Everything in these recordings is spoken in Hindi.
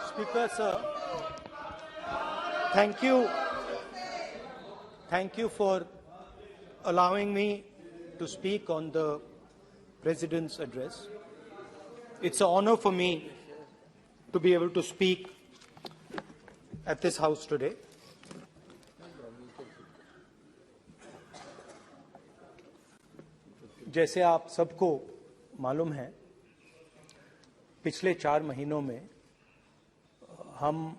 Speaker, sir, thank you for allowing me to speak on the President's address. It's an honor for me to be able to speak at this House today. जैसे आप सबको मालूम है, पिछले 4 महीनों में हम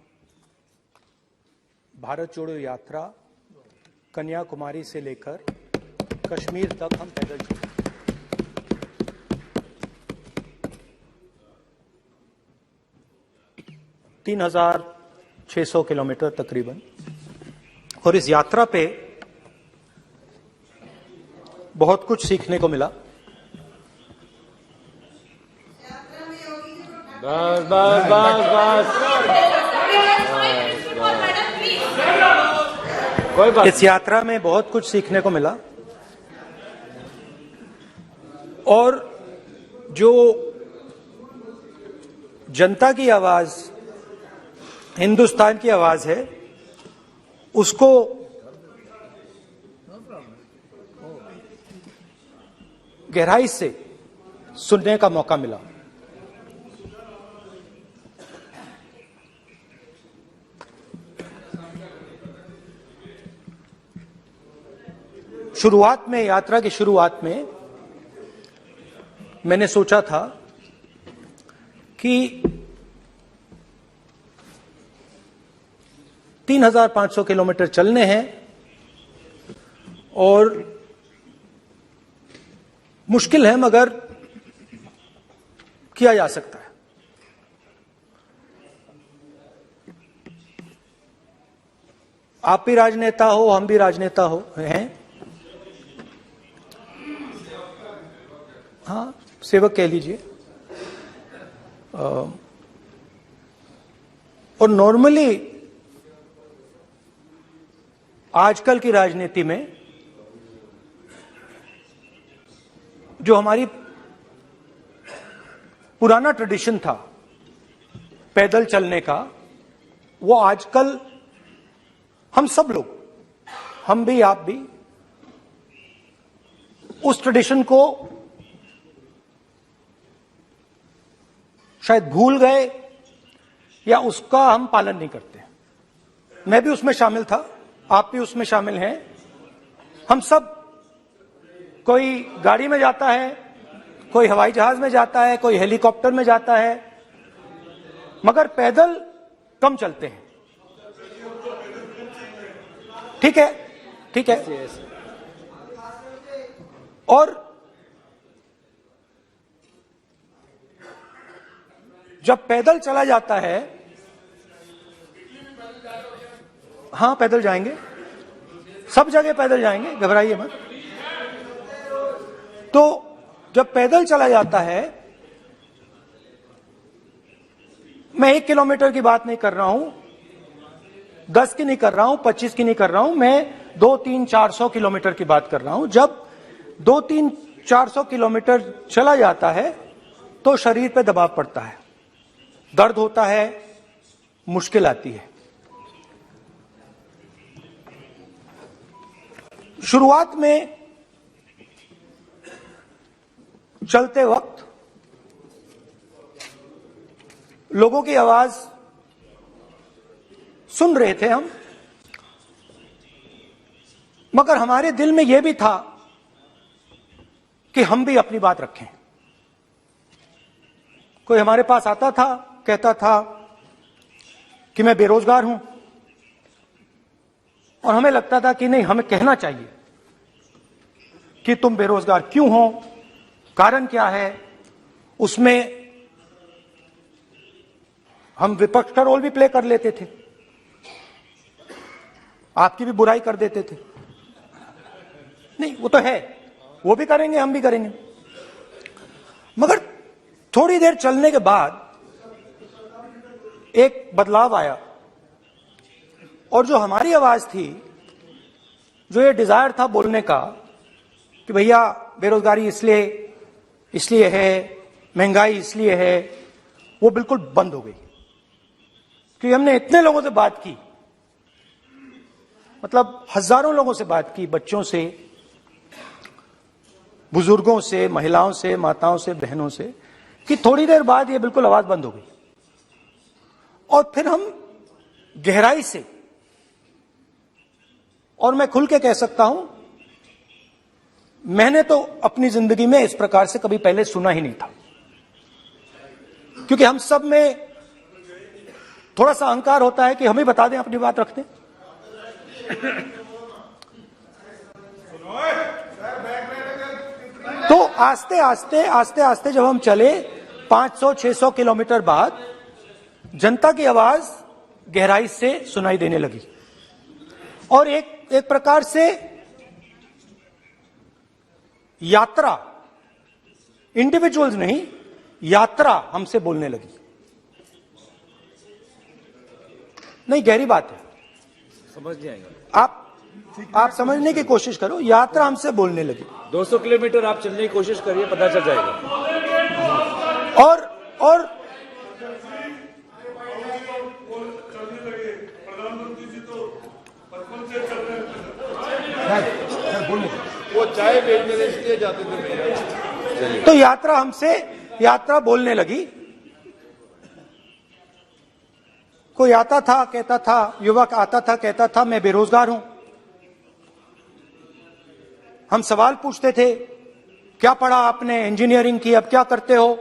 भारत जोड़ो यात्रा कन्याकुमारी से लेकर कश्मीर तक हम पैदल चले। 3,600 किलोमीटर तकरीबन। और इस यात्रा पे बहुत कुछ सीखने को मिला। इस यात्रा में बहुत कुछ सीखने को मिला और जो जनता की आवाज, हिंदुस्तान की आवाज है, उसको गहराई से सुनने का मौका मिला। शुरुआत में, यात्रा की शुरुआत में मैंने सोचा था कि 3,500 किलोमीटर चलने हैं और मुश्किल है मगर किया जा सकता है। आप भी राजनेता हो, हम भी राजनेता हो हैं। हाँ, सेवक कह लीजिए। और नॉर्मली आजकल की राजनीति में जो हमारी पुराना ट्रेडिशन था पैदल चलने का, वो आजकल हम सब लोग, हम भी आप भी, उस ट्रेडिशन को शायद भूल गए या उसका हम पालन नहीं करते। मैं भी उसमें शामिल था, आप भी उसमें शामिल हैं। हम सब, कोई गाड़ी में जाता है, कोई हवाई जहाज में जाता है, कोई हेलीकॉप्टर में जाता है, मगर पैदल कम चलते हैं। ठीक है, ठीक है। और जब पैदल चला जाता है, हाँ पैदल जाएंगे, सब जगह पैदल जाएंगे, घबराइए मत। तो जब पैदल चला जाता है, मैं 1 किलोमीटर की बात नहीं कर रहा हूं, 10 की नहीं कर रहा हूं, 25 की नहीं कर रहा हूं, मैं 200-300-400 किलोमीटर की बात कर रहा हूं। जब 200-300-400 किलोमीटर चला जाता है तो शरीर पे दबाव पड़ता है, दर्द होता है, मुश्किल आती है। शुरुआत में चलते वक्त लोगों की आवाज सुन रहे थे हम, मगर हमारे दिल में यह भी था कि हम भी अपनी बात रखें। कोई हमारे पास आता था, कहता था कि मैं बेरोजगार हूं, और हमें लगता था कि नहीं, हमें कहना चाहिए कि तुम बेरोजगार क्यों हो, कारण क्या है। उसमें हम विपक्ष का रोल भी प्ले कर लेते थे, आपकी भी बुराई कर देते थे। नहीं, वो तो है, वो भी करेंगे, हम भी करेंगे। मगर थोड़ी देर चलने के बाद एक बदलाव आया और जो हमारी आवाज थी, जो ये डिजायर था बोलने का कि भैया बेरोजगारी इसलिए इसलिए है, महंगाई इसलिए है, वो बिल्कुल बंद हो गई। क्योंकि हमने इतने लोगों से बात की, मतलब हजारों लोगों से बात की, बच्चों से, बुजुर्गों से, महिलाओं से, माताओं से, बहनों से, कि थोड़ी देर बाद ये बिल्कुल आवाज बंद हो गई। और फिर हम गहराई से, और मैं खुल के कह सकता हूं, मैंने तो अपनी जिंदगी में इस प्रकार से कभी पहले सुना ही नहीं था। क्योंकि हम सब में थोड़ा सा अहंकार होता है कि हम ही बता दें, अपनी बात रख दें। तो आस्ते आस्ते जब हम चले 500-600 किलोमीटर बाद, जनता की आवाज गहराई से सुनाई देने लगी। और एक प्रकार से यात्रा, इंडिविजुअल्स नहीं, यात्रा हमसे बोलने लगी। नहीं, गहरी बात है, समझ नहीं आएगा। आप समझने की कोशिश करो। यात्रा हमसे बोलने लगी। 200 किलोमीटर आप चलने की कोशिश करिए, पता चल जाएगा। और वो चाय बेचने इसलिए जाते थे। तो यात्रा बोलने लगी। कोई आता था, कहता था, युवक आता था, कहता था मैं बेरोजगार हूं। हम सवाल पूछते थे, क्या पढ़ा आपने? इंजीनियरिंग की, अब क्या करते हो?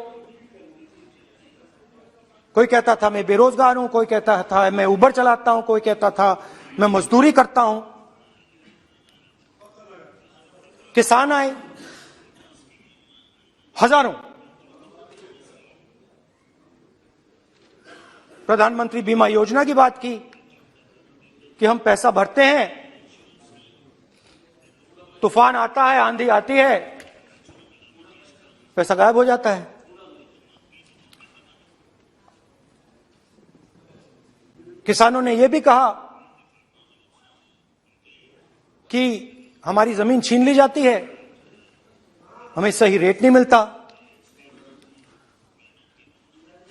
कोई कहता था मैं बेरोजगार हूं, कोई कहता था मैं उबर चलाता हूं, कोई कहता था मैं मजदूरी करता हूं। किसान आए हजारों। प्रधानमंत्री बीमा योजना की बात की कि हम पैसा भरते हैं, तूफान आता है, आंधी आती है, पैसा गायब हो जाता है। किसानों ने यह भी कहा कि हमारी जमीन छीन ली जाती है, हमें सही रेट नहीं मिलता।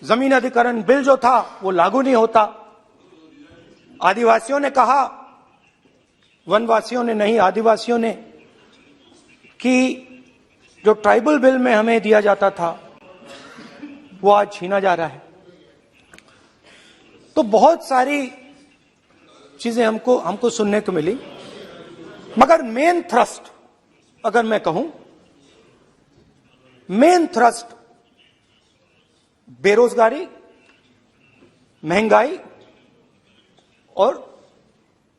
जमीन अधिग्रहण बिल जो था वो लागू नहीं होता। आदिवासियों ने कहा, वनवासियों ने नहीं, आदिवासियों ने, कि जो ट्राइबल बिल में हमें दिया जाता था वो आज छीना जा रहा है। तो बहुत सारी चीजें हमको सुनने को मिली। मगर मेन थ्रस्ट, अगर मैं कहूं, मेन थ्रस्ट बेरोजगारी, महंगाई और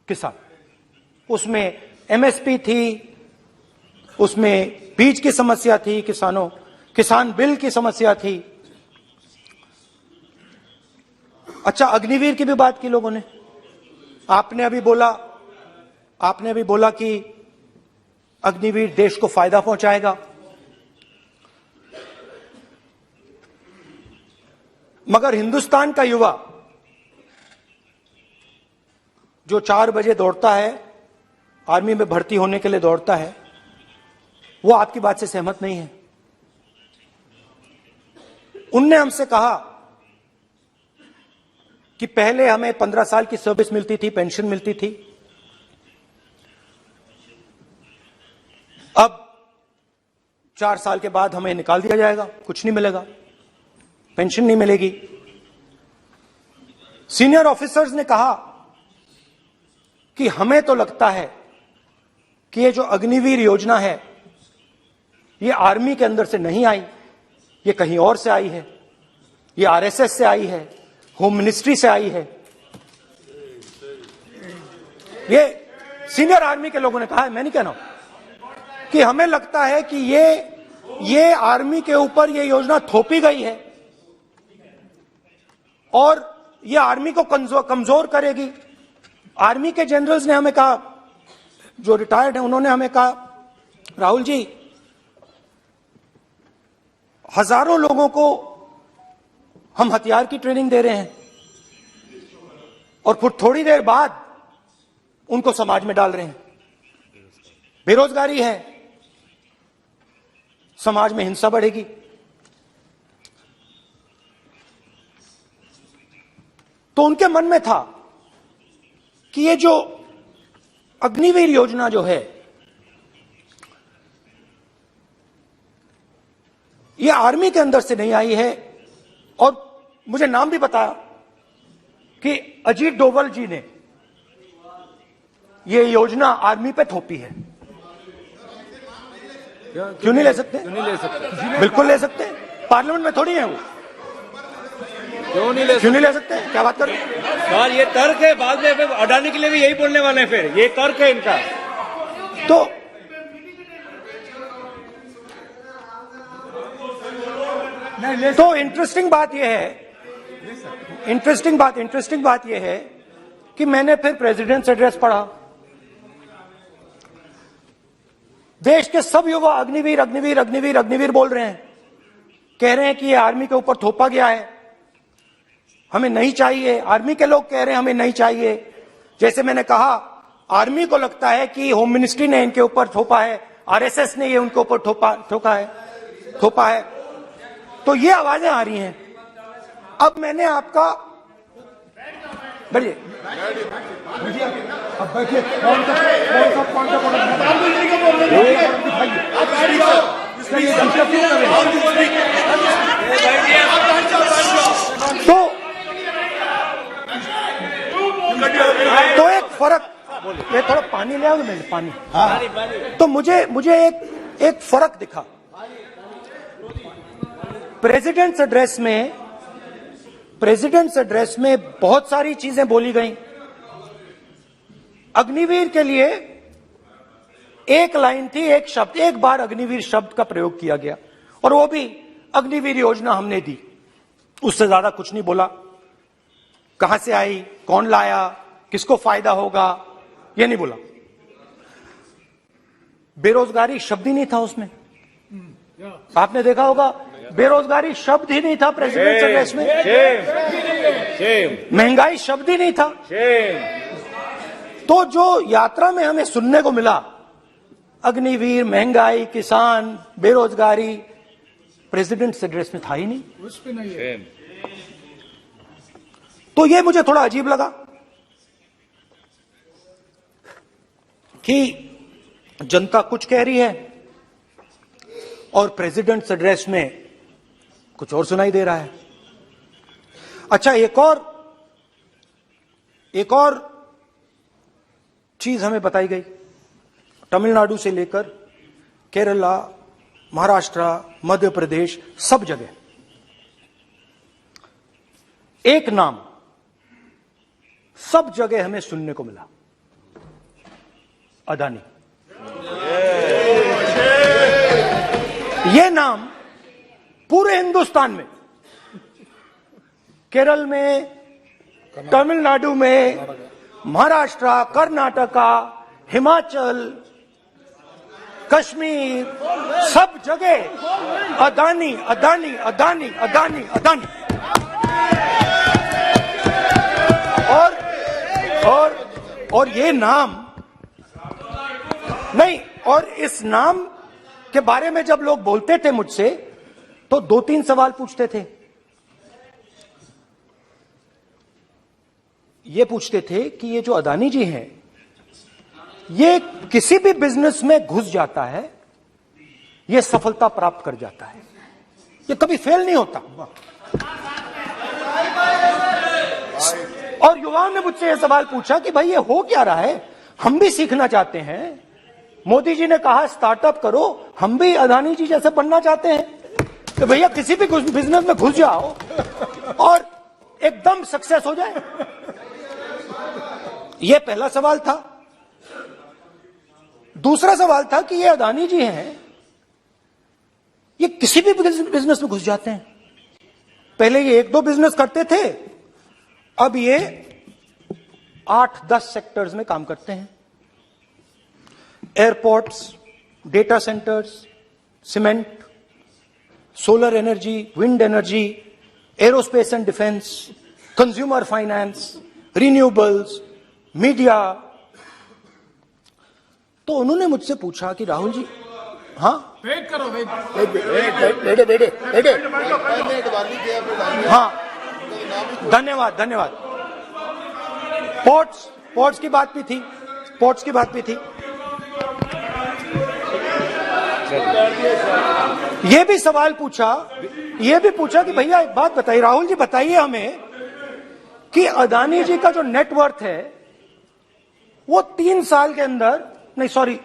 किसान। उसमें एमएसपी थी, उसमें बीज की समस्या थी, किसान बिल की समस्या थी। अच्छा, अग्निवीर की भी बात की लोगों ने। आपने अभी बोला कि अग्निवीर देश को फायदा पहुंचाएगा। मगर हिंदुस्तान का युवा जो 4 बजे दौड़ता है, आर्मी में भर्ती होने के लिए दौड़ता है, वो आपकी बात से सहमत नहीं है। उनने हमसे कहा कि पहले हमें 15 साल की सर्विस मिलती थी, पेंशन मिलती थी, अब 4 साल के बाद हमें निकाल दिया जाएगा, कुछ नहीं मिलेगा, पेंशन नहीं मिलेगी। सीनियर ऑफिसर्स ने कहा कि हमें तो लगता है कि ये जो अग्निवीर योजना है ये आर्मी के अंदर से नहीं आई, ये कहीं और से आई है, ये आरएसएस से आई है, होम मिनिस्ट्री से आई है। ये सीनियर आर्मी के लोगों ने कहा है, मैं नहीं कह रहा हूं, कि हमें लगता है कि ये आर्मी के ऊपर ये योजना थोपी गई है और ये आर्मी को कमजोर करेगी। आर्मी के जनरल्स ने हमें कहा, जो रिटायर्ड है, उन्होंने हमें कहा, राहुल जी, हजारों लोगों को हम हथियार की ट्रेनिंग दे रहे हैं और फिर थोड़ी देर बाद उनको समाज में डाल रहे हैं। बेरोजगारी है, समाज में हिंसा बढ़ेगी। तो उनके मन में था कि ये जो अग्निवीर योजना जो है, ये आर्मी के अंदर से नहीं आई है। और मुझे नाम भी बताया कि अजीत डोभाल जी ने ये योजना आर्मी पे थोपी है। क्यों नहीं ले सकते? क्यों नहीं ले सकते? बिल्कुल ले सकते हैं, पार्लियामेंट में थोड़ी है वो। क्यों नहीं ले क्यों नहीं ले सकते? क्या बात कर रहे हैं? सवाल ये तर्क है, बाद में अडानी के लिए भी यही बोलने वाले हैं, फिर ये तर्क है इनका। तो इंटरेस्टिंग बात यह है, इंटरेस्टिंग बात यह है कि मैंने फिर प्रेसिडेंट्स एड्रेस पढ़ा। देश के सब युवा अग्निवीर अग्निवीर अग्निवीर अग्निवीर बोल रहे हैं, कह रहे हैं कि ये आर्मी के ऊपर थोपा गया है, हमें नहीं चाहिए। आर्मी के लोग कह रहे हैं हमें नहीं चाहिए। जैसे मैंने कहा, आर्मी को लगता है कि होम मिनिस्ट्री ने इनके ऊपर थोपा है, आरएसएस ने ये उनके ऊपर थोपा है। तो ये आवाजें आ रही हैं। अब मैंने आपका बैठिए, अब बैठिए, कौन सा तो एक फर्क, ये थोड़ा पानी ले आओगे? मैंने पानी। तो मुझे एक फर्क दिखा प्रेसिडेंट्स एड्रेस में बहुत सारी चीजें बोली गई। अग्निवीर के लिए एक लाइन थी, एक शब्द, एक बार अग्निवीर शब्द का प्रयोग किया गया, और वो भी अग्निवीर योजना हमने दी, उससे ज्यादा कुछ नहीं बोला। कहां से आई, कौन लाया, किसको फायदा होगा, ये नहीं बोला। बेरोजगारी शब्द ही नहीं था उसमें। आपने देखा होगा, बेरोजगारी शब्द ही नहीं था प्रेसिडेंट एड्रेस में। महंगाई शब्द ही नहीं था। तो जो यात्रा में हमें सुनने को मिला, अग्निवीर, महंगाई, किसान, बेरोजगारी, प्रेसिडेंट एड्रेस में था ही नहीं। उस पे नहीं है। तो ये मुझे थोड़ा अजीब लगा कि जनता कुछ कह रही है और प्रेसिडेंट्स एड्रेस में कुछ और सुनाई दे रहा है। अच्छा, एक और चीज हमें बताई गई। तमिलनाडु से लेकर केरला, महाराष्ट्र, मध्य प्रदेश, सब जगह एक नाम सब जगह हमें सुनने को मिला, अदानी। यह नाम पूरे हिंदुस्तान में, केरल में, तमिलनाडु में, महाराष्ट्र, कर्नाटका, हिमाचल, कश्मीर, सब जगह अदानी अदानी अदानी अदानी अदानी। और ये नाम नहीं, और इस नाम के बारे में जब लोग बोलते थे मुझसे, तो 2-3 सवाल पूछते थे। ये पूछते थे कि ये जो अदानी जी हैं, ये किसी भी बिजनेस में घुस जाता है, ये सफलता प्राप्त कर जाता है, ये कभी फेल नहीं होता। और युवाओं ने मुझसे यह सवाल पूछा कि भाई ये हो क्या रहा है, हम भी सीखना चाहते हैं। मोदी जी ने कहा स्टार्टअप करो, हम भी अदानी जी जैसे बनना चाहते हैं कि भैया किसी भी बिजनेस में घुस जाओ और एकदम सक्सेस हो जाए। यह पहला सवाल था। दूसरा सवाल था कि ये अदानी जी हैं, ये किसी भी बिजनेस में घुस जाते हैं। पहले ये 1-2 बिजनेस करते थे, अब ये 8-10 सेक्टर्स में काम करते हैं। Airports, data centres, cement, solar energy, wind energy, aerospace and defence, consumer finance, renewables, media. तो उन्होंने मुझसे पूछा कि राहुल जी, हाँ वेट करो वेट बेटे बेटे बेटे पहले अडवाणी के आप डालिए। हाँ, धन्यवाद धन्यवाद। पोर्ट्स की बात भी थी, पोर्ट्स की बात भी थी। ये भी सवाल पूछा, ये भी पूछा कि भैया एक बात बताइए, राहुल जी बताइए हमें कि अदानी जी का जो नेटवर्थ है वो 3 साल के अंदर, नहीं सॉरी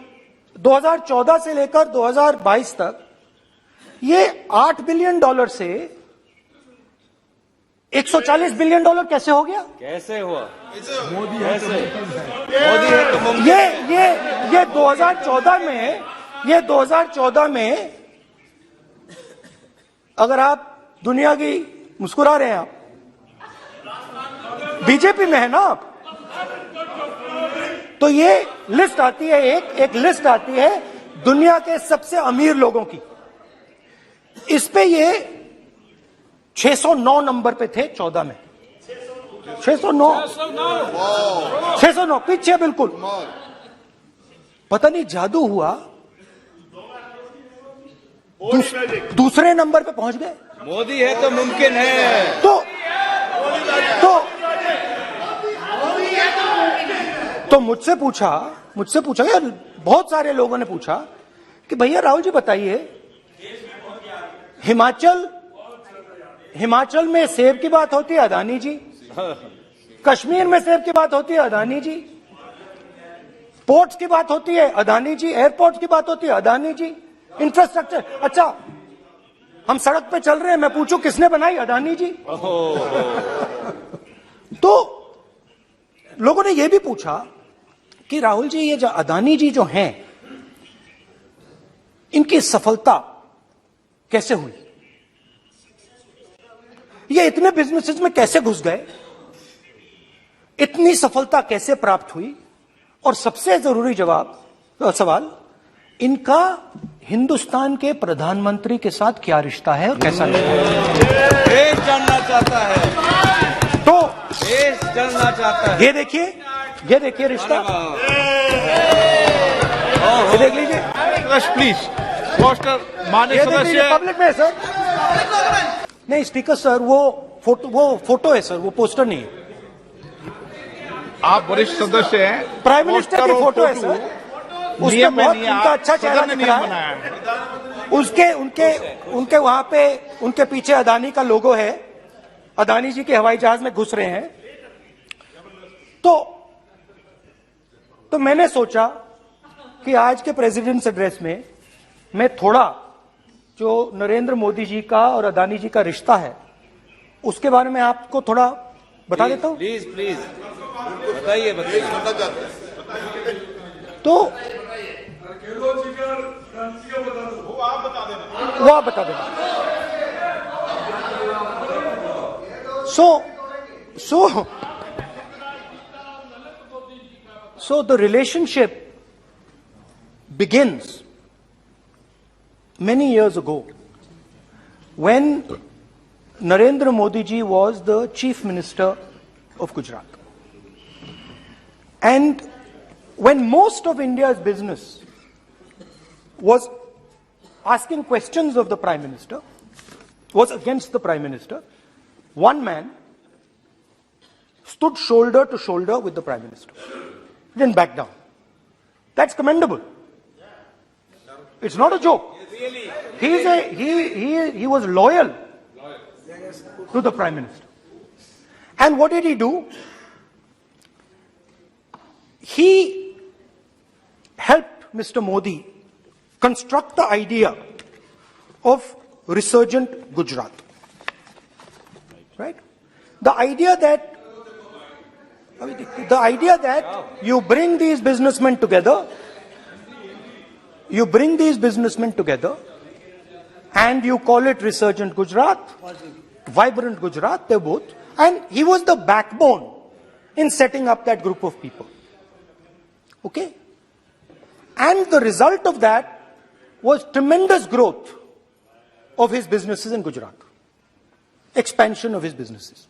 2014 से लेकर 2022 तक ये $8 बिलियन से $140 बिलियन कैसे हो गया? कैसे हुआ? मोदी कैसे? मोदी है तो मुमकिन ये 2014 में अगर आप दुनिया की, मुस्कुरा रहे हैं आप, बीजेपी में है ना आप, तो ये लिस्ट आती है, एक लिस्ट आती है दुनिया के सबसे अमीर लोगों की। इस पे ये 609 नंबर पे थे 14 में। 609 पीछे बिल्कुल। पता नहीं जादू हुआ, दूसरे नंबर पे पहुंच गए। मोदी है तो मुमकिन है। तो मुझसे पूछा यार, बहुत सारे लोगों ने पूछा कि भैया राहुल जी बताइए, हिमाचल में सेब की बात होती है अदानी जी, कश्मीर में सेब की बात होती है अदानी जी, पोर्ट्स की बात होती है अदानी जी, एयरपोर्ट्स की बात होती है अदानी जी, इंफ्रास्ट्रक्चर, अच्छा हम सड़क पे चल रहे हैं, मैं पूछूं किसने बनाई? अदानी जी। तो लोगों ने यह भी पूछा कि राहुल जी ये जो अदानी जी जो हैं, इनकी सफलता कैसे हुई? ये इतने बिजनेसेस में कैसे घुस गए? इतनी सफलता कैसे प्राप्त हुई? और सबसे जरूरी सवाल, इनका हिंदुस्तान के प्रधानमंत्री के साथ क्या रिश्ता है और कैसा रिश्ता है? देश जानना चाहता है, तो देश जानना चाहता है। ये देखिए रिश्ता, ये देख लीजिए, प्लीज पोस्टर माननीय ये देख लीजिए सदस्य पब्लिक में सर। नहीं स्पीकर सर, वो फोटो है सर, वो पोस्टर नहीं है। आप वरिष्ठ सदस्य हैं, प्राइम मिनिस्टर की पोस्टर और फोटो है फोटो सर, उसके नियम में बहुत नहीं है, उनका आप अच्छा चेहरा सदन ने दिख रहा नियम है। बनाया है। उनके वहां पे, उनके पीछे अदानी का लोगो है, अदानी जी के हवाई जहाज में घुस रहे हैं। तो मैंने सोचा कि आज के प्रेसिडेंट्स एड्रेस में मैं थोड़ा जो नरेंद्र मोदी जी का और अदानी जी का रिश्ता है उसके बारे में आपको थोड़ा बता देता हूं। प्लीज प्लीज बताइए बताइए। तो वो आप बता देना। So the relationship begins many years ago when Narendra Modi ji was the Chief Minister of Gujarat. And when most of India's business was asking questions of the Prime Minister, was against the Prime Minister, one man stood shoulder to shoulder with the Prime Minister. He didn't back down. That's commendable. It's not a joke. He was loyal to the Prime Minister. And what did he do? He helped Mr. Modi construct the idea of resurgent Gujarat. Right? The idea that you bring these businessmen together, and you call it resurgent Gujarat, vibrant Gujarat, they're both. And he was the backbone in setting up that group of people. Okay? And the result of that was tremendous growth of his businesses in Gujarat. Expansion of his businesses.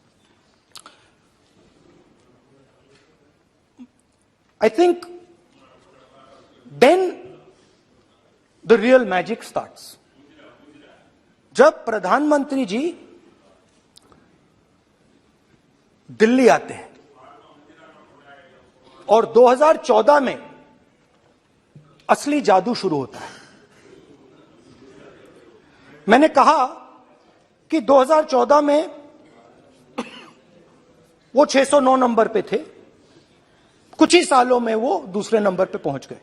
I think then the real magic starts. जब प्रधानमंत्री जी दिल्ली आते हैं और 2014 में असली जादू शुरू होता है। मैंने कहा कि 2014 में वो 609 नंबर पे थे, कुछ ही सालों में वो दूसरे नंबर पे पहुंच गए।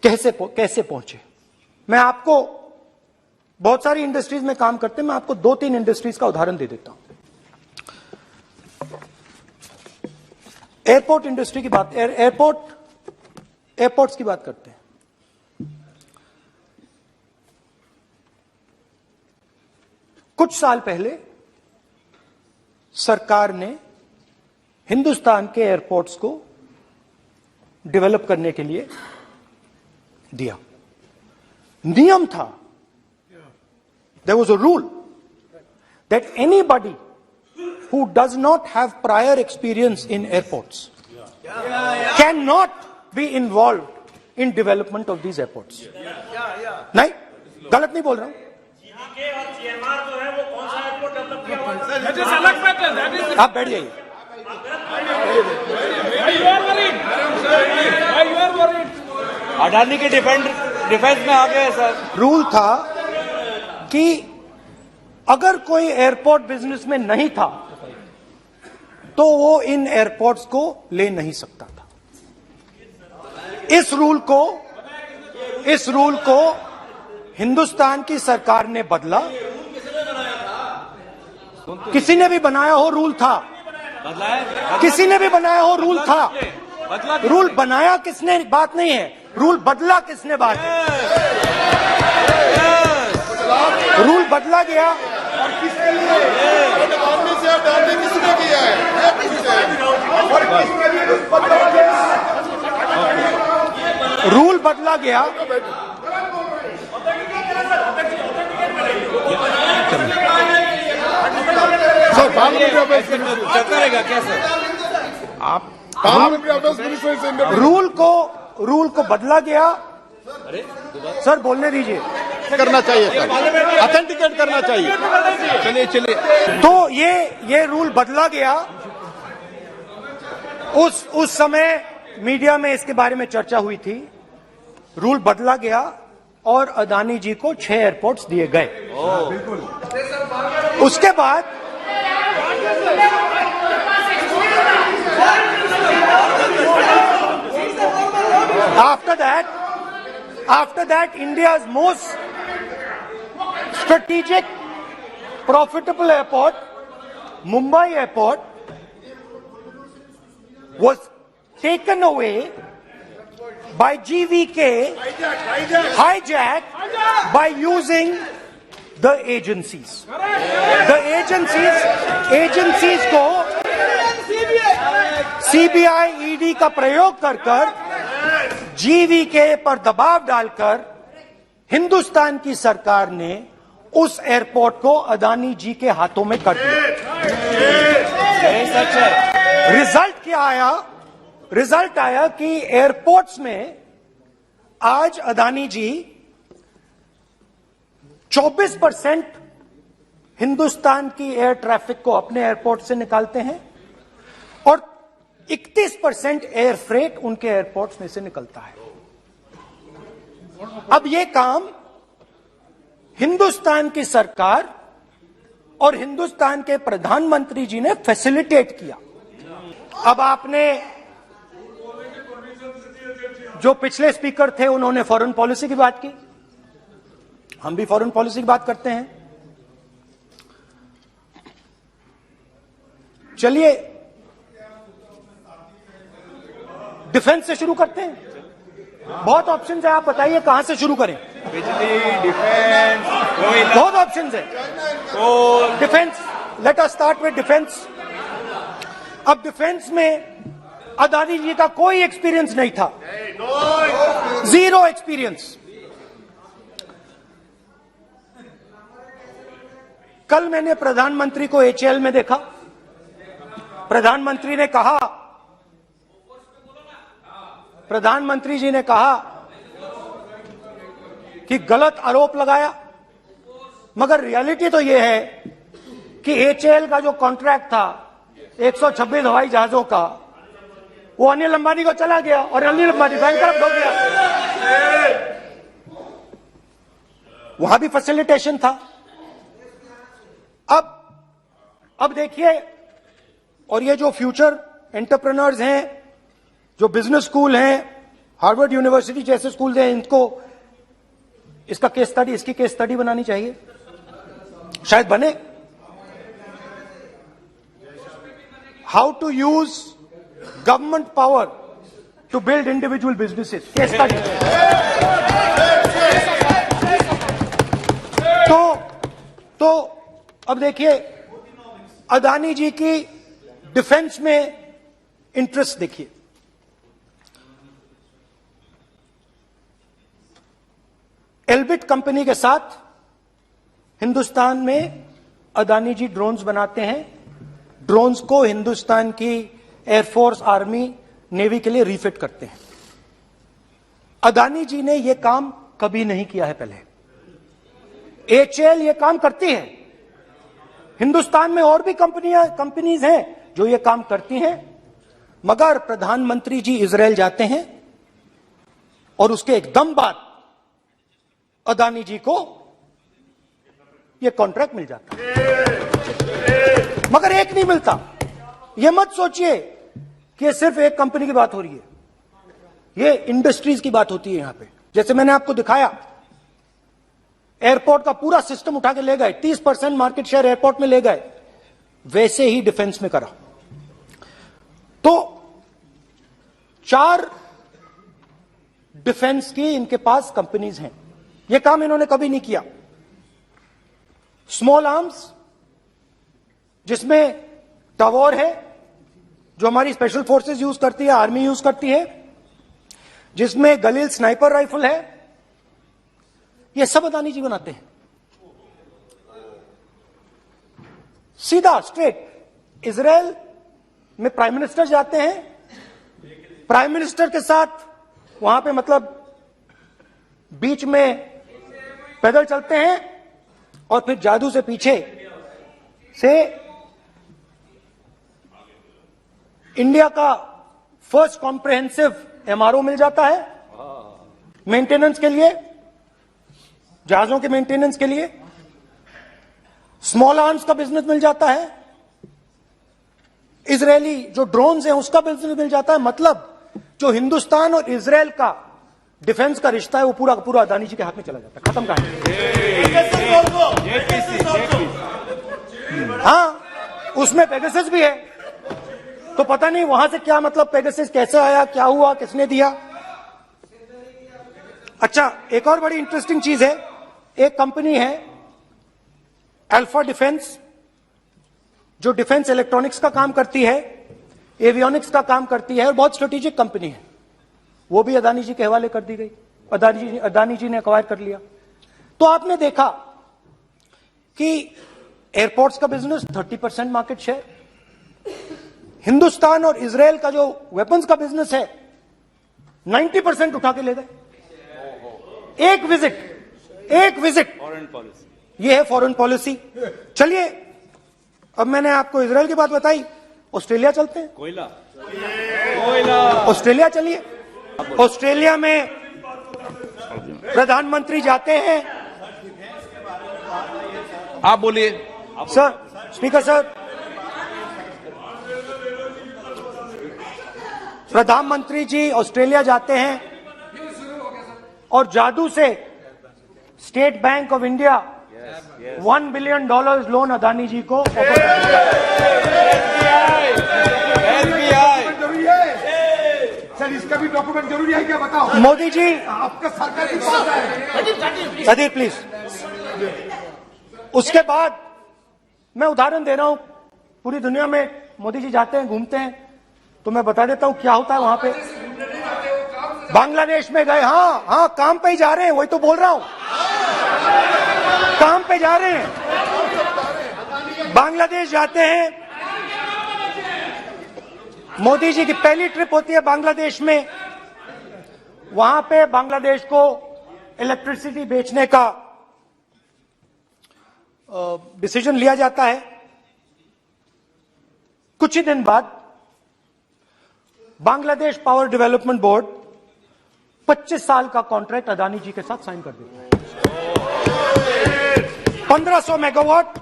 कैसे पहुंचे? मैं आपको, बहुत सारी इंडस्ट्रीज में काम करते हैं, मैं आपको 2-3 इंडस्ट्रीज का उदाहरण दे देता हूं। एयरपोर्ट इंडस्ट्री की बात, एयरपोर्ट्स की बात करते हैं। कुछ साल पहले सरकार ने हिंदुस्तान के एयरपोर्ट्स को डेवलप करने के लिए दिया। नियम था, there was a rule that anybody who does not have prior experience in airports cannot be involved in development of these airports. नहीं, गलत नहीं बोल रहा हूं। आप बैठ जाइए। अडानी के डिफेंस में आ गए सर। रूल था कि अगर कोई एयरपोर्ट बिजनेस में नहीं था तो वो इन एयरपोर्ट्स को ले नहीं सकता था। इस रूल को हिंदुस्तान की सरकार ने बदला। किसी ने भी बनाया हो रूल था, किसी ने भी बनाया हो रूल था। रूल बनाया किसने बात नहीं है, रूल बदला किसने बात है। रूल बदला गया और किसके लिए? अडानी से अडानी किसने किया है? रूल बदला गया। सर पार्लियामेंट्री अफेयर्स चलता रहेगा क्या सर? आप पार्लियामेंट्री अफेयर्स मिनिस्टर से रूल को बदला गया। सर बोलने दीजिए। करना चाहिए सर, ऑथेंटिकेट करना चाहिए। चलिए तो ये रूल बदला गया। उस समय मीडिया में इसके बारे में चर्चा हुई थी। रूल बदला गया और अदानी जी को 6 एयरपोर्ट्स दिए गए। उसके बाद after that India's most strategic profitable airport, Mumbai Airport, was taken away by GVK, hijacked by using the agencies. The agencies को CBI, ED का प्रयोग कर GVK पर दबाव डालकर हिंदुस्तान की सरकार ने उस एयरपोर्ट को अदानी जी के हाथों में कर दिया। सच है। रिजल्ट आया कि एयरपोर्ट्स में आज अदानी जी 24% हिंदुस्तान की एयर ट्रैफिक को अपने एयरपोर्ट से निकालते हैं और 31% एयर फ्रेट उनके एयरपोर्ट्स में से निकलता है। अब यह काम हिंदुस्तान की सरकार और हिंदुस्तान के प्रधानमंत्री जी ने फैसिलिटेट किया। अब आपने, जो पिछले स्पीकर थे उन्होंने फॉरेन पॉलिसी की बात की, हम भी फॉरेन पॉलिसी की बात करते हैं। चलिए डिफेंस से शुरू करते हैं। बहुत ऑप्शंस है, आप बताइए कहां से शुरू करें। बिजली, डिफेंस, कोयला, बहुत ऑप्शंस है। Defence, let us start with defence. अब डिफेंस में अदानी जी का कोई एक्सपीरियंस नहीं था, 0 एक्सपीरियंस। कल मैंने प्रधानमंत्री को HAL में देखा। प्रधानमंत्री जी ने कहा कि गलत आरोप लगाया, मगर रियलिटी तो यह है कि एचएएल का जो कॉन्ट्रैक्ट था 126 हवाई जहाजों का, वो अनिल अंबानी को चला गया और अनिल अंबानी बैंकरप्ट हो गया। वहां भी फैसिलिटेशन था। अब देखिए, और ये जो फ्यूचर एंटरप्रेन्योर्स हैं, जो बिजनेस स्कूल हैं, हार्वर्ड यूनिवर्सिटी जैसे स्कूल हैं, इनको इसका केस स्टडी, इसकी केस स्टडी बनानी चाहिए, शायद बने। How to use government power to build individual businesses, case study. तो अब देखिए, अदानी जी की डिफेंस में इंटरेस्ट देखिए। एल्बिट कंपनी के साथ हिंदुस्तान में अदानी जी ड्रोन्स बनाते हैं। ड्रोन्स को हिंदुस्तान की एयरफोर्स, आर्मी, नेवी के लिए रिफिट करते हैं। अदानी जी ने यह काम कभी नहीं किया है पहले। एचएएल यह काम करती है। हिंदुस्तान में और भी कंपनीज हैं जो ये काम करती हैं, मगर प्रधानमंत्री जी इजरायल जाते हैं और उसके एकदम बाद अदानी जी को ये कॉन्ट्रैक्ट मिल जाता है, मगर एक नहीं मिलता। ये मत सोचिए कि ये सिर्फ एक कंपनी की बात हो रही है, ये इंडस्ट्रीज की बात होती है यहां पे। जैसे मैंने आपको दिखाया, एयरपोर्ट का पूरा सिस्टम उठा के ले गए, 30% मार्केट शेयर एयरपोर्ट में ले गए, वैसे ही डिफेंस में करा। तो 4 डिफेंस की इनके पास कंपनीज हैं। यह काम इन्होंने कभी नहीं किया। स्मॉल आर्म्स, जिसमें टवॉर है जो हमारी स्पेशल फोर्सेस यूज करती है, आर्मी यूज करती है, जिसमें गलील स्नाइपर राइफल है, ये सब अदानी जी बनाते हैं। सीधा स्ट्रेट इजरायल में प्राइम मिनिस्टर जाते हैं, प्राइम मिनिस्टर के साथ वहां पे मतलब बीच में पैदल चलते हैं और फिर जादू से पीछे से इंडिया का फर्स्ट कॉम्प्रिहेंसिव एमआरओ मिल जाता है मेंटेनेंस के लिए, जहाजों के मेंटेनेंस के लिए। स्मॉल आर्म्स का बिजनेस मिल जाता है, इजरायली जो ड्रोन्स हैं उसका बिजनेस मिल जाता है। मतलब जो हिंदुस्तान और इजरायल का डिफेंस का रिश्ता है वो पूरा का पूरा अदानी जी के हाथ में चला जाता है, खत्म कहानी। हाँ, उसमें पेगासस भी है, तो पता नहीं वहां से क्या मतलब पेगासस कैसे आया, क्या हुआ, किसने दिया। अच्छा, एक और बड़ी इंटरेस्टिंग चीज है, एक कंपनी है अल्फा डिफेंस, जो डिफेंस इलेक्ट्रॉनिक्स का काम करती है, एवियोनिक्स का काम करती है और बहुत स्ट्रेटेजिक कंपनी है। वो भी अदानी जी के हवाले कर दी गई, अदानी जी ने एक्वायर कर लिया। तो आपने देखा कि एयरपोर्ट्स का बिजनेस 30% मार्केट शेयर, हिंदुस्तान और इजरायल का जो वेपन्स का बिजनेस है 90% उठा के ले गए। एक विजिट फॉरेन पॉलिसी, ये है फॉरेन पॉलिसी। चलिए, अब मैंने आपको इजरायल की बात बताई, ऑस्ट्रेलिया चलते हैं। कोयला ऑस्ट्रेलिया चलिए। ऑस्ट्रेलिया में प्रधानमंत्री जाते हैं। आप बोलिए। सर, स्पीकर सर, प्रधानमंत्री जी ऑस्ट्रेलिया जाते हैं और जादू से State Bank of India $1 billion loan Adani ji को सर, इसका भी डॉक्यूमेंट जरूरी है क्या, बताओ। मोदी जी, आपका सरकार के पास है। Sadyr please. उसके बाद मैं उदाहरण दे रहा हूं, पूरी दुनिया में मोदी जी जाते हैं, घूमते हैं, तो मैं बता देता हूं क्या होता है वहां पे। बांग्लादेश में गए, हाँ, काम पे ही जा रहे हैं, वही तो बोल रहा हूं, काम पे जा रहे हैं। बांग्लादेश जाते हैं, मोदी जी की पहली ट्रिप होती है बांग्लादेश में। वहां पे बांग्लादेश को इलेक्ट्रिसिटी बेचने का डिसीजन लिया जाता है। कुछ ही दिन बाद बांग्लादेश पावर डेवलपमेंट बोर्ड 25 साल का कॉन्ट्रैक्ट अदानी जी के साथ साइन कर देता है। 1500 मेगावाट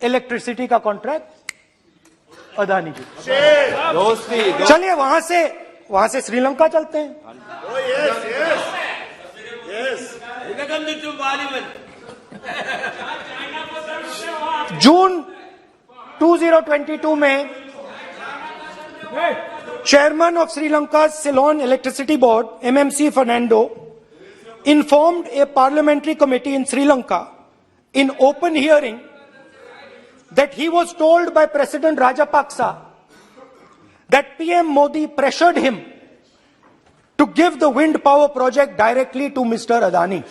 इलेक्ट्रिसिटी का कॉन्ट्रैक्ट अदानी जी। दोस्ती चलिए वहां से श्रीलंका चलते हैं। जून 2022 में chairman of Sri Lanka Ceylon electricity board MMC Fernando informed a parliamentary committee in Sri Lanka in open hearing that he was told by President Rajapaksa that PM Modi pressured him to give the wind power project directly to Mr. Adani.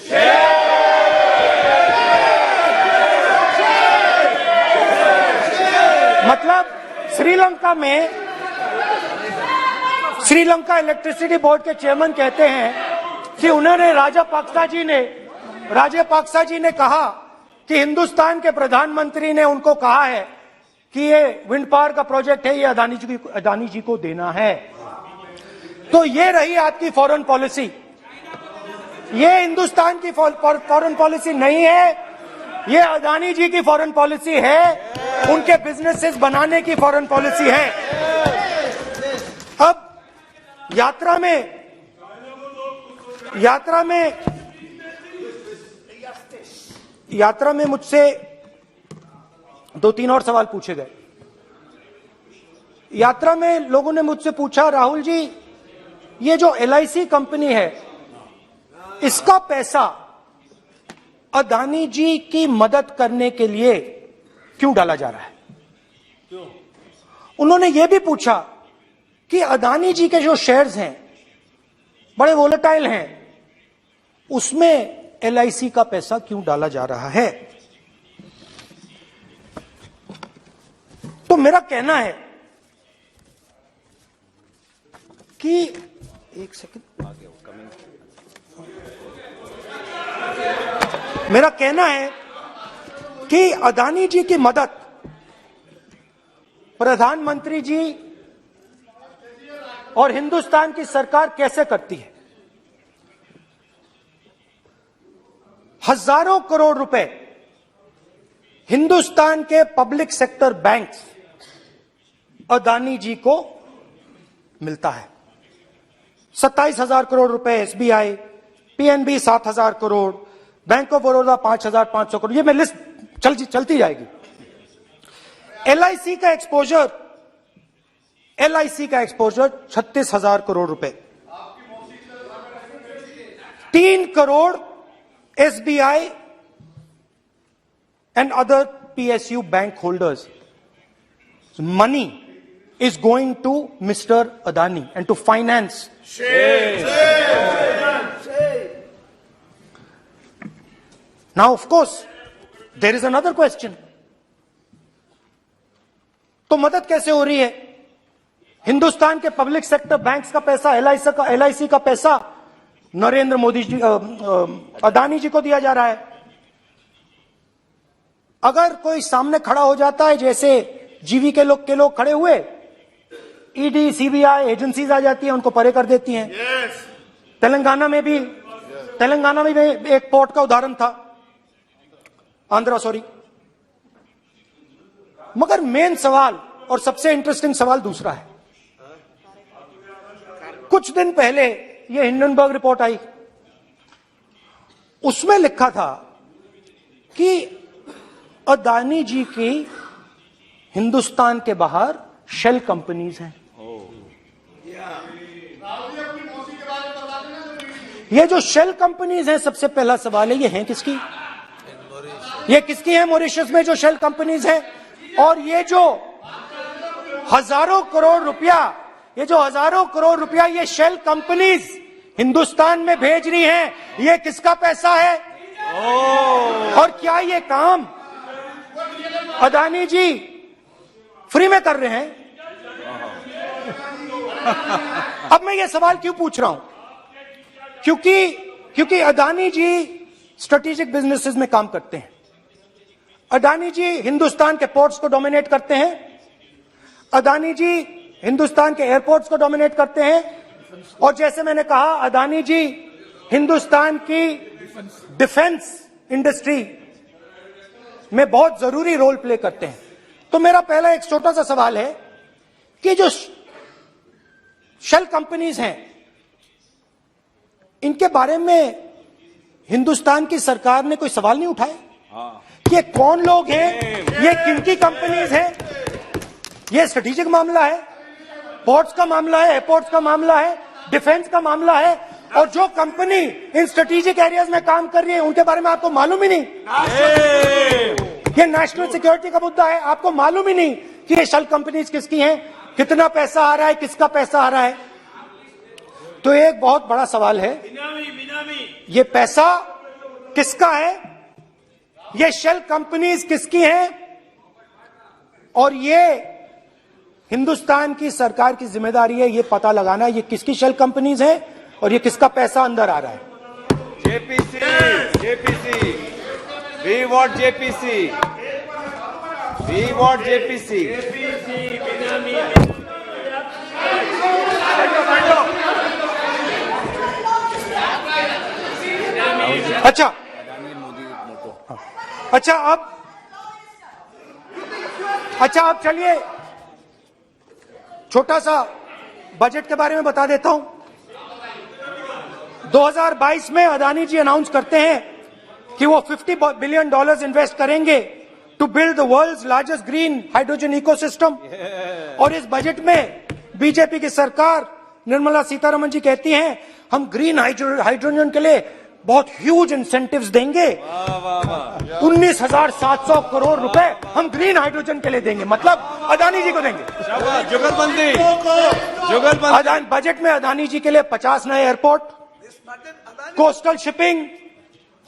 मतलब श्रीलंका इलेक्ट्रिसिटी बोर्ड के चेयरमैन कहते हैं कि उन्होंने राजापाक्सा जी ने कहा कि हिंदुस्तान के प्रधानमंत्री ने उनको कहा है कि ये विंड पावर का प्रोजेक्ट है, ये अदानी जी को देना है। तो ये रही आपकी फॉरेन पॉलिसी। ये हिंदुस्तान की फॉरेन पॉलिसी नहीं है, ये अदानी जी की फॉरेन पॉलिसी है, उनके बिजनेसेस बनाने की फॉरेन पॉलिसी है। अब यात्रा में मुझसे 2-3 और सवाल पूछे गए। यात्रा में लोगों ने मुझसे पूछा, राहुल जी ये जो LIC कंपनी है इसका पैसा अदानी जी की मदद करने के लिए क्यों डाला जा रहा है? उन्होंने यह भी पूछा कि अदानी जी के जो शेयर्स हैं बड़े वोलेटाइल हैं, उसमें LIC का पैसा क्यों डाला जा रहा है? तो मेरा कहना है कि एक सेकंड, मेरा कहना है कि अदानी जी की मदद प्रधानमंत्री जी और हिंदुस्तान की सरकार कैसे करती है? हजारों करोड़ रुपए हिंदुस्तान के public sector banks Adani ji को मिलता है। 27,000 करोड़ रुपए SBI, PNB 7,000 crore, bank of Baroda 5,500 crore, ये मैं लिस्ट चलती जाएगी। LIC का एक्सपोजर 36,000 करोड़ रुपए, 3 crore SBI and other PSU bank holders. Money is going to Mr. Adani and to finance. Now, of course, there is another question. तो मदद कैसे हो रही है? हिंदुस्तान के पब्लिक सेक्टर बैंक्स का पैसा, LIC का पैसा नरेंद्र मोदी जी, अदानी जी को दिया जा रहा है। अगर कोई सामने खड़ा हो जाता है, जैसे जीवी के लोग खड़े हुए, ED, CBI एजेंसीज आ जाती हैं, उनको परे कर देती हैं। तेलंगाना में भी एक पोर्ट का उदाहरण था, मगर मेन सवाल और सबसे इंटरेस्टिंग सवाल दूसरा है। कुछ दिन पहले ये हिंडनबर्ग रिपोर्ट आई, उसमें लिखा था कि अदानी जी की हिंदुस्तान के बाहर शेल कंपनीज हैं। ये जो शेल कंपनीज हैं, सबसे पहला सवाल है, ये हैं किसकी? ये किसकी है मॉरिशस में जो शेल कंपनीज हैं? और ये जो हजारों करोड़ रुपया ये शेल कंपनीज हिंदुस्तान में भेज रही हैं, ये किसका पैसा है? और क्या ये काम अदानी जी फ्री में कर रहे हैं? अब मैं ये सवाल क्यों पूछ रहा हूं? क्योंकि क्योंकि अदानी जी स्ट्रेटेजिक बिजनेसेस में काम करते हैं। अदानी जी हिंदुस्तान के पोर्ट्स को डोमिनेट करते हैं। अदानी जी हिंदुस्तान के एयरपोर्ट्स को डोमिनेट करते हैं। और जैसे मैंने कहा, अदानी जी हिंदुस्तान की डिफेंस इंडस्ट्री में बहुत जरूरी रोल प्ले करते हैं। तो मेरा पहला एक छोटा सा सवाल है कि जो शेल कंपनीज हैं, इनके बारे में हिंदुस्तान की सरकार ने कोई सवाल नहीं उठाए कि ये कौन लोग हैं, ये किनकी कंपनीज हैं? ये स्ट्रेटेजिक मामला है, पोर्ट्स का मामला है, एयरपोर्ट्स का मामला है, डिफेंस का मामला है, और जो कंपनी इन स्ट्रेटेजिक एरियाज में काम कर रही है उनके बारे में आपको मालूम ही नहीं। ये नेशनल सिक्योरिटी का मुद्दा है, आपको मालूम ही नहीं कि ये शेल कंपनीज किसकी हैं, कितना पैसा आ रहा है, किसका पैसा आ रहा है। तो एक बहुत बड़ा सवाल है, ये पैसा किसका है, ये शेल कंपनीज किसकी हैं, और ये हिंदुस्तान की सरकार की जिम्मेदारी है ये पता लगाना ये किसकी शेल कंपनीज है और ये किसका पैसा अंदर आ रहा है। JPC, we want JPC, we want JPC. अच्छा अब चलिए छोटा सा बजट के बारे में बता देता हूं। 2022 में अदानी जी अनाउंस करते हैं कि वो $50 बिलियन इन्वेस्ट करेंगे to build the world's largest green hydrogen ecosystem. और इस बजट में बीजेपी की सरकार निर्मला सीतारमण जी कहती हैं हम ग्रीन हाइड्रोजन के लिए बहुत ह्यूज इंसेंटिव्स देंगे, 19,700 करोड़ रुपए हम ग्रीन हाइड्रोजन के लिए देंगे, मतलब अदानी जी को देंगे। जुगलबंदी बजट में अदानी जी के लिए 50 नए airport, coastal shipping,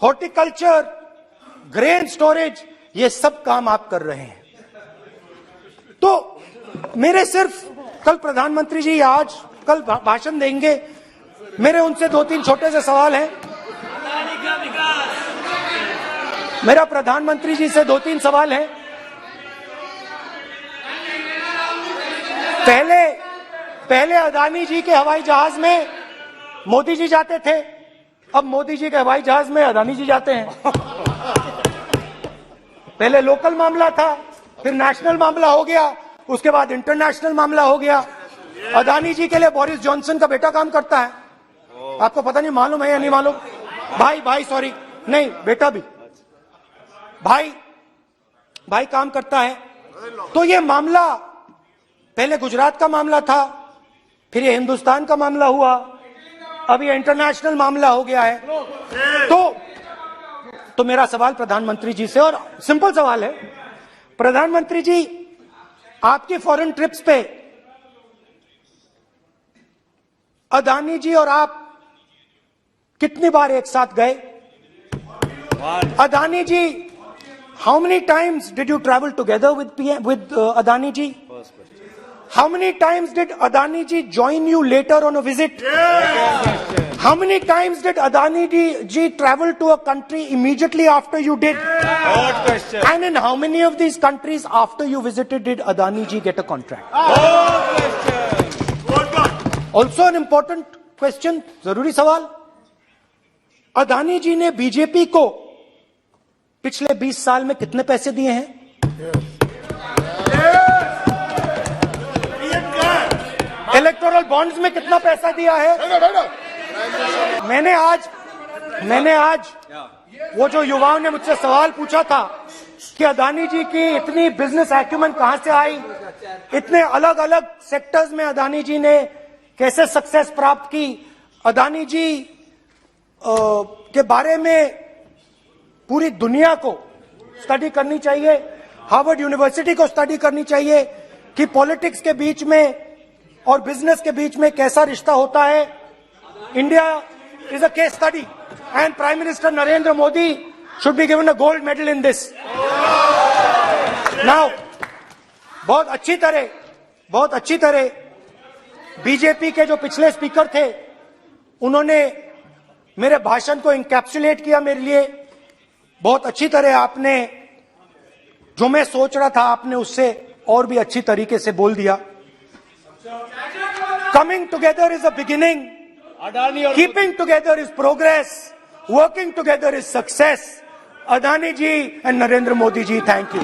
horticulture, grain storage, ये सब काम आप कर रहे हैं। तो मेरे सिर्फ कल प्रधानमंत्री जी कल भाषण देंगे, मेरे उनसे 2-3 छोटे से सवाल हैं। मेरा प्रधानमंत्री जी से 2-3 सवाल हैं। पहले अदानी जी के हवाई जहाज में मोदी जी जाते थे, अब मोदी जी के हवाई जहाज में अदानी जी जाते हैं। पहले लोकल मामला था, फिर नेशनल मामला हो गया, उसके बाद इंटरनेशनल मामला हो गया। अदानी जी के लिए बोरिस जॉनसन का बेटा काम करता है, आपको पता नहीं मालूम है या नहीं मालूम? भाई सॉरी, नहीं बेटा भी, भाई काम करता है। तो ये मामला पहले गुजरात का मामला था, फिर ये हिंदुस्तान का मामला हुआ, अब ये इंटरनेशनल मामला हो गया है। तो मेरा सवाल प्रधानमंत्री जी से, और सिंपल सवाल है, प्रधानमंत्री जी आपकी फॉरेन ट्रिप्स पे अदानी जी और आप कितनी बार एक साथ गए? Adani ji, how many times did you travel together with Adani ji? How many times did Adani ji join you later on a visit? How many times did Adani ji travel to a country immediately after you did? Good question. And in how many of these countries after you visited did Adani ji get a contract? Good question. Also an important question, जरूरी सवाल। अदानी जी ने बीजेपी को पिछले 20 साल में कितने पैसे दिए हैं? इलेक्टोरल बॉन्ड्स में कितना पैसा दिया है? मैंने आज वो जो युवाओं ने मुझसे सवाल पूछा था कि अदानी जी की इतनी बिजनेस एक्यूमेंट कहां से आई, इतने अलग अलग सेक्टर्स में अदानी जी ने कैसे सक्सेस प्राप्त की, अदानी जी के बारे में पूरी दुनिया को स्टडी करनी चाहिए, हार्वर्ड यूनिवर्सिटी को स्टडी करनी चाहिए कि पॉलिटिक्स के बीच में और बिजनेस के बीच में कैसा रिश्ता होता है। India is a case study and prime minister Narendra Modi should be given a gold medal in this. Now बहुत अच्छी तरह बीजेपी के जो पिछले स्पीकर थे उन्होंने मेरे भाषण को इंकैप्सुलेट किया मेरे लिए बहुत अच्छी तरह। आपने जो मैं सोच रहा था आपने उससे और भी अच्छी तरीके से बोल दिया। Coming together is a beginning, Adani और keeping together is progress, working together is success. Adani ji and Narendra Modi ji, thank you.